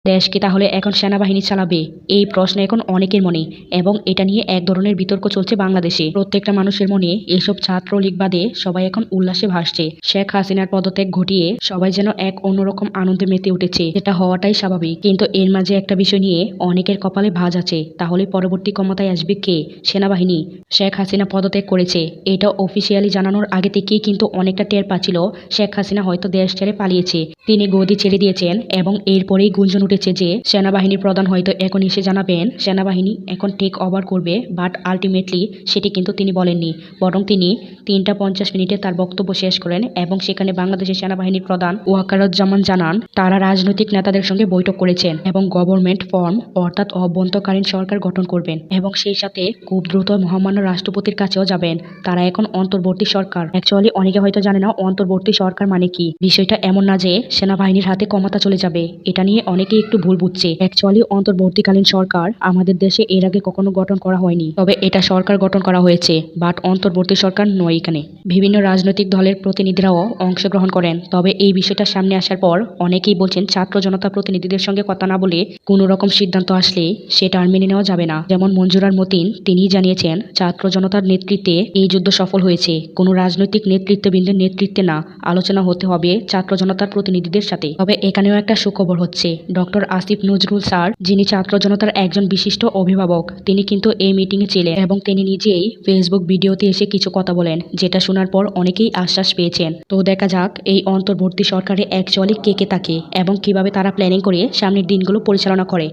দেশ কি তাহলে এখন সেনাবাহিনী চালাবে? এই প্রশ্ন এখন অনেকের মনে এবং এটা নিয়ে এক ধরনের বিতর্ক চলছে বাংলাদেশে। প্রত্যেকটা মানুষের মনে এসব ছাত্রলীগ বাদে সবাই এখন উল্লাসে ভাসছে। শেখ হাসিনার পদত্যাগ ঘটিয়ে সবাই যেন এক অন্যরকম আনন্দে মেতে উঠেছে। এটা হওয়াটাই স্বাভাবিক। কিন্তু এর মাঝে একটা বিষয় নিয়ে অনেকের কপালে ভাঁজ আছে। তাহলে পরবর্তী ক্ষমতায় আসবে কে? সেনাবাহিনী? শেখ হাসিনা পদত্যাগ করেছে, এটা অফিসিয়ালি জানানোর আগে থেকেই কিন্তু অনেকটা টের পাচ্ছিল শেখ হাসিনা হয়তো দেশ ছেড়ে পালিয়েছে। তিনি গদি ছেড়ে দিয়েছেন এবং এরপরেই গুঞ্জন উঠেছে যে সেনাবাহিনীর প্রধান হয়তো এখন এসে জানাবেন সেনাবাহিনী এখন টেক ওভার করবে, বাট আলটিমেটলি সেটি কিন্তু তিনি বলেননি। বরং তিনি 3টা 50 মিনিটে তার বক্তব্য শেষ করেন এবং সেখানে বাংলাদেশের সেনাবাহিনীর প্রধান ওয়াকারুজ্জামান জানান তারা রাজনৈতিক নেতাদের সঙ্গে বৈঠক করেছেন এবং গভর্নমেন্ট ফর্ম অর্থাৎ অভ্যন্তরীণ সরকার গঠন করবেন এবং সেই সাথে খুব দ্রুত মহামান্য রাষ্ট্রপতির কাছেও যাবেন। তারা এখন অন্তর্বর্তী সরকার। অ্যাকচুয়ালি অনেকে হয়তো জানে না অন্তর্বর্তী সরকার মানে কি। বিষয়টা এমন না যে সেনাবাহিনীর হাতে ক্ষমতা চলে যাবে, এটা নিয়ে অনেকেই একটু ভুল বুঝছে। অ্যাকচুয়ালি অন্তর্বর্তীকালীন সরকার আমাদের দেশে এর আগে কখনো গঠন করা হয়নি, তবে এটা সরকার গঠন করা হয়েছে, বাট অন্তর্বর্তী সরকার নয়। এখানে বিভিন্ন রাজনৈতিক দলের প্রতিনিধিরাও অংশগ্রহণ করেন। তবে এই বিষয়টা সামনে আসার পর অনেকেই বলছেন ছাত্র জনতা প্রতিনিধিদের সঙ্গে কথা না বলে কোনো রকম সিদ্ধান্ত আসলে সেটা আর মেনে নেওয়া যাবে না। যেমন মঞ্জুরার মতিন তিনি জানিয়েছেন ছাত্র জনতার নেতৃত্বে এই যুদ্ধ সফল হয়েছে, কোনো রাজনৈতিক নেতৃত্ববৃন্দের নেতৃত্বে না, আলোচনা হতে হবে ছাত্র জনতার প্রতিনিধিদের সাথে। তবে এখানেও একটা সুখবর হচ্ছে, ডক্টর আসিফ নজরুল স্যার যিনি ছাত্র জনতার একজন বিশিষ্ট অভিভাবক, তিনি কিন্তু এই মিটিংয়ে ছিলেন এবং তিনি নিজেই ফেসবুক ভিডিওতে এসে কিছু কথা বলেন, যেটা শোনার পর অনেকেই আশ্বাস পেয়েছেন। তো দেখা যাক এই অন্তর্বর্তী সরকারে অ্যাকচুয়ালি কে কে থাকে এবং কিভাবে তারা প্ল্যানিং করে সামনের দিনগুলো পরিচালনা করে।